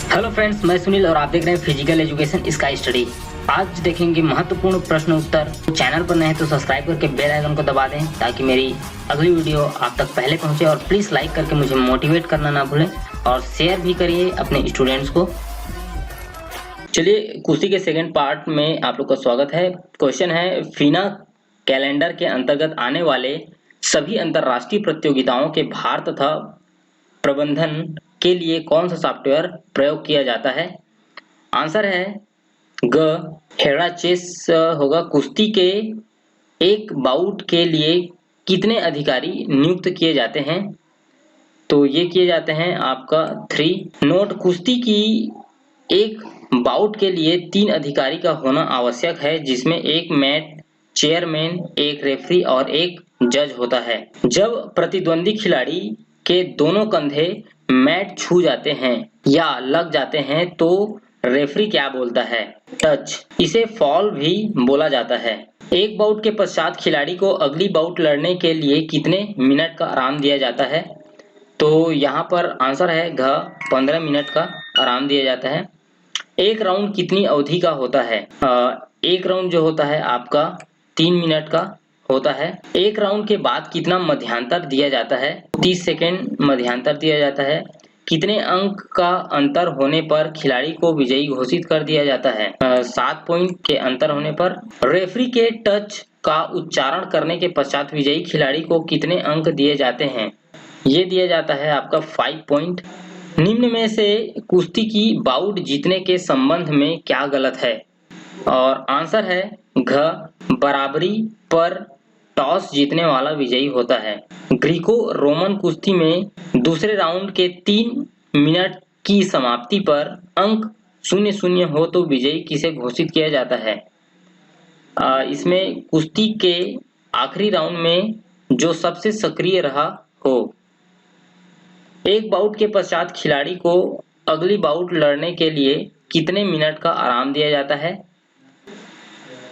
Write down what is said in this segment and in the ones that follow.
Hello friends, मैं सुनील और आप देख रहे हैं फिजिकल एजुकेशन स्काई स्टडी। आज देखेंगे महत्वपूर्ण प्रश्न उत्तर। चैनल पर नए हैं तो सब्सक्राइब करके बेल आइकन को दबा दें ताकि मेरी अगली वीडियो आप तक पहले पहुंचे। और प्लीज लाइक करके मुझे मोटिवेट करना ना भूलें और शेयर भी करिए अपने स्टूडेंट्स को। चलिए, कुश्ती के सेकंड पार्ट में आप लोग का स्वागत है। क्वेश्चन है, फीना कैलेंडर के अंतर्गत आने वाले सभी अंतरराष्ट्रीय प्रतियोगिताओं के भार तथा प्रबंधन के लिए कौन सा सॉफ्टवेयर प्रयोग किया जाता है? आंसर है ग हेरा चेस होगा। कुश्ती के एक बाउट के लिए कितने अधिकारी नियुक्त किए जाते हैं? तो ये किए जाते हैं आपका 3। नोट, कुश्ती की एक बाउट के लिए 3 अधिकारी का होना आवश्यक है, जिसमें एक मैट चेयरमैन, एक रेफरी और एक जज होता है। जब प्रतिद्वंदी खिलाड़ी के दोनों कंधे मैट छू जाते हैं या लग जाते हैं तो रेफरी क्या बोलता है? टच। इसे फॉल भी बोला जाता है। एक बाउट के पश्चात खिलाड़ी को अगली बाउट लड़ने के लिए कितने मिनट का आराम दिया जाता है? तो यहाँ पर आंसर है घ 15 मिनट का आराम दिया जाता है। एक राउंड कितनी अवधि का होता है? एक राउंड जो होता है आपका 3 मिनट का होता है। एक राउंड के बाद कितना मध्यांतर दिया जाता है? 30 सेकेंड मध्यांतर दिया जाता है। कितने अंक का अंतर होने पर खिलाड़ी को विजयी घोषित कर दिया जाता है? 7 पॉइंट के अंतर होने पर। रेफरी के टच का उच्चारण करने के पश्चात विजयी खिलाड़ी को कितने अंक दिए जाते हैं? ये दिया जाता है आपका 5 पॉइंट। निम्न में से कुश्ती की बाउट जीतने के संबंध में क्या गलत है? और आंसर है घ बराबरी पर टॉस जीतने वाला विजयी होता है। ग्रीको रोमन कुश्ती में दूसरे राउंड के 3 मिनट की समाप्ति पर अंक 0-0 हो तो विजयी किसे घोषित किया जाता है? इसमें कुश्ती के आखिरी राउंड में जो सबसे सक्रिय रहा हो। एक बाउट के पश्चात खिलाड़ी को अगली बाउट लड़ने के लिए कितने मिनट का आराम दिया जाता है?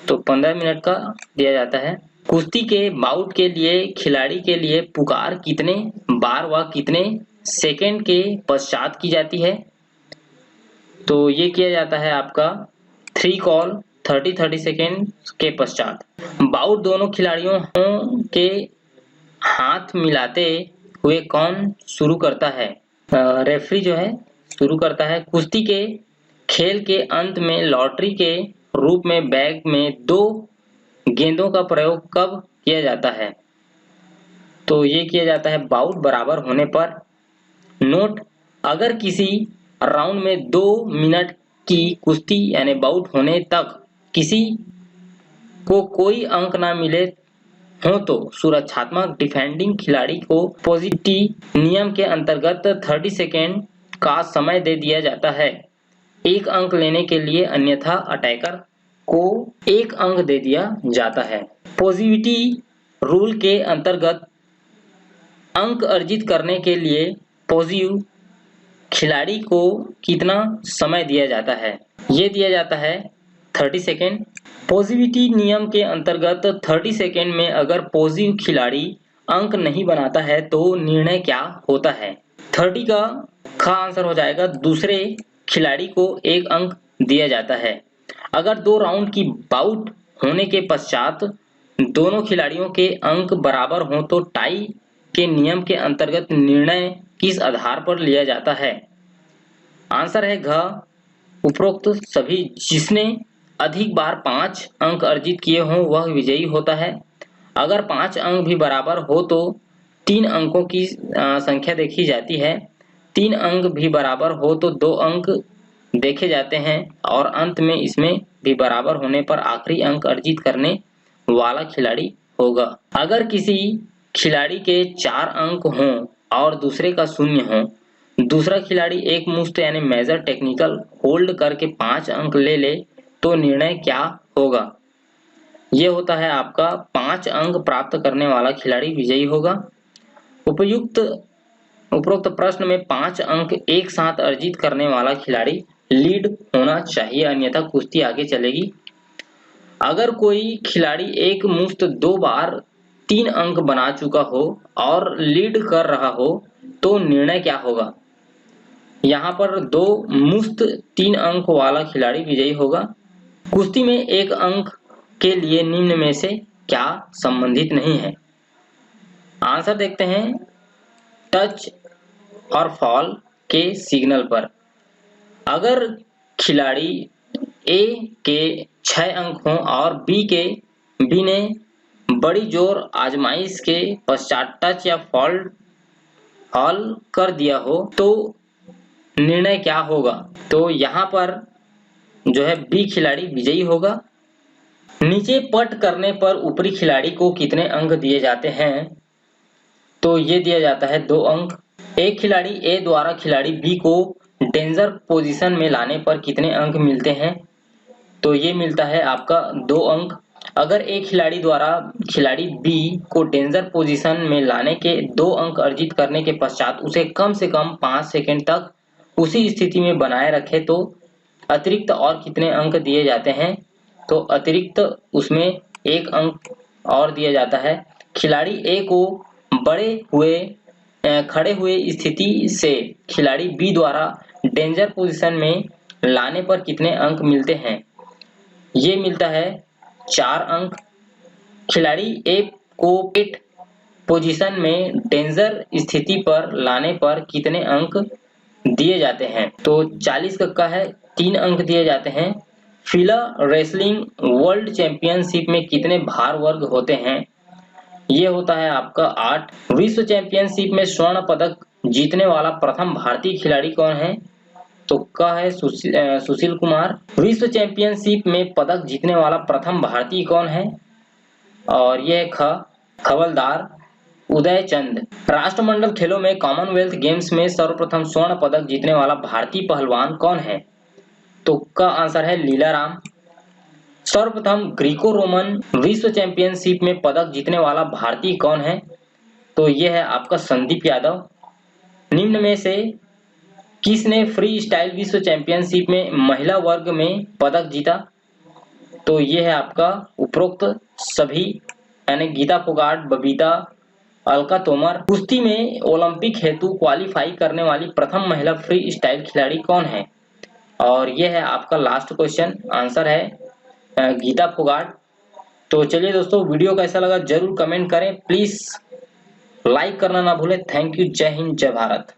तो 15 मिनट का दिया जाता है। कुश्ती के बाउट के लिए खिलाड़ी के लिए पुकार कितने बार व कितने सेकंड के पश्चात की जाती है? तो ये किया जाता है आपका 3 कॉल 30 सेकेंड के पश्चात। बाउट दोनों खिलाड़ियों के हाथ मिलाते हुए कौन शुरू करता है? रेफरी जो है शुरू करता है। कुश्ती के खेल के अंत में लॉटरी के रूप में बैग में 2 गेंदों का प्रयोग कब किया जाता है? तो ये किया जाता है बाउट बराबर होने पर। नोट, अगर किसी राउंड में 2 मिनट की कुश्ती यानी बाउट होने तक किसी को कोई अंक ना मिले हो तो सुरक्षात्मक डिफेंडिंग खिलाड़ी को पॉजिटिव नियम के अंतर्गत 30 सेकेंड का समय दे दिया जाता है 1 अंक लेने के लिए, अन्यथा अटैकर को 1 अंक दे दिया जाता है। पॉजिटिव रूल के अंतर्गत अंक अर्जित करने के लिए पॉजिटिव खिलाड़ी को कितना समय दिया जाता है? ये दिया जाता है 30 सेकेंड। पॉजिटिव नियम के अंतर्गत 30 सेकेंड में अगर पॉजिटिव खिलाड़ी अंक नहीं बनाता है तो निर्णय क्या होता है? 30 का आंसर हो जाएगा दूसरे खिलाड़ी को 1 अंक दिया जाता है। अगर 2 राउंड की बाउट होने के पश्चात दोनों खिलाड़ियों के अंक बराबर हों तो टाई के नियम के अंतर्गत निर्णय किस आधार पर लिया जाता है? आंसर है घ उपरोक्त सभी। जिसने अधिक बार 5 अंक अर्जित किए हों वह विजयी होता है। अगर 5 अंक भी बराबर हो तो 3 अंकों की संख्या देखी जाती है। 3 अंक भी बराबर हो तो 2 अंक देखे जाते हैं और अंत में इसमें भी बराबर होने पर आखिरी अंक अर्जित करने वाला खिलाड़ी होगा। अगर किसी खिलाड़ी के 4 अंक हों और दूसरे का 0 हो, दूसरा खिलाड़ी एक मुश्त यानी मेजर टेक्निकल होल्ड करके 5 अंक ले तो निर्णय क्या होगा? ये होता है आपका 5 अंक प्राप्त करने वाला खिलाड़ी विजयी होगा। उपरोक्त प्रश्न में 5 अंक एक साथ अर्जित करने वाला खिलाड़ी लीड होना चाहिए, अन्यथा कुश्ती आगे चलेगी। अगर कोई खिलाड़ी एक मुश्त 2 बार 3 अंक बना चुका हो और लीड कर रहा हो तो निर्णय क्या होगा? यहाँ पर 2 मुश्त 3 अंक वाला खिलाड़ी विजयी होगा। कुश्ती में 1 अंक के लिए निम्न में से क्या संबंधित नहीं है? आंसर देखते हैं। टच और फॉल के सिग्नल पर अगर खिलाड़ी ए के 6 अंक हों और बी ने बड़ी जोर आजमाइश के पश्चात टच या फॉल कर दिया हो तो निर्णय क्या होगा? तो यहाँ पर जो है बी खिलाड़ी विजयी होगा। नीचे पट करने पर ऊपरी खिलाड़ी को कितने अंक दिए जाते हैं? तो ये दिया जाता है 2 अंक। एक खिलाड़ी ए द्वारा खिलाड़ी बी को डेंजर पोजीशन में लाने पर कितने अंक मिलते हैं? तो ये मिलता है आपका 2 अंक। अगर एक खिलाड़ी द्वारा खिलाड़ी बी को डेंजर पोजीशन में लाने के 2 अंक अर्जित करने के पश्चात उसे कम से कम 5 सेकंड तक उसी स्थिति में बनाए रखे तो अतिरिक्त और कितने अंक दिए जाते हैं? तो अतिरिक्त उसमें 1 अंक और दिया जाता है। खिलाड़ी ए को खड़े हुए स्थिति से खिलाड़ी बी द्वारा डेंजर पोजीशन में लाने पर कितने अंक मिलते हैं? ये मिलता है 4 अंक। खिलाड़ी ए को पिट पोजीशन में डेंजर स्थिति पर लाने पर कितने अंक दिए जाते हैं? तो 40 का है, 3 अंक दिए जाते हैं। फीला रेसलिंग वर्ल्ड चैंपियनशिप में कितने भार वर्ग होते हैं? ये होता है आपका 8। विश्व चैंपियनशिप में स्वर्ण पदक जीतने वाला प्रथम भारतीय खिलाड़ी कौन है? तो का है सुशील कुमार। विश्व चैंपियनशिप में पदक जीतने वाला प्रथम भारतीय कौन है? और यह हवलदार उदय चंद। राष्ट्रमंडल खेलों में कॉमनवेल्थ गेम्स में सर्वप्रथम स्वर्ण पदक जीतने वाला भारतीय पहलवान कौन है? तो का आंसर है लीलाराम। सर्वप्रथम ग्रीको रोमन विश्व चैंपियनशिप में पदक जीतने वाला भारतीय कौन है? तो यह है आपका संदीप यादव। निम्न में से किसने फ्री स्टाइल विश्व चैंपियनशिप में महिला वर्ग में पदक जीता? तो यह है आपका उपरोक्त सभी, यानी गीता फोगाट, बबीता, अलका तोमर। कुश्ती में ओलंपिक हेतु क्वालिफाई करने वाली प्रथम महिला फ्री स्टाइल खिलाड़ी कौन है? और यह है आपका लास्ट क्वेश्चन, आंसर है गीता फोगाट। तो चलिए दोस्तों, वीडियो कैसा लगा जरूर कमेंट करें, प्लीज लाइक करना ना भूलें। Thank you. जय हिंद, जय भारत।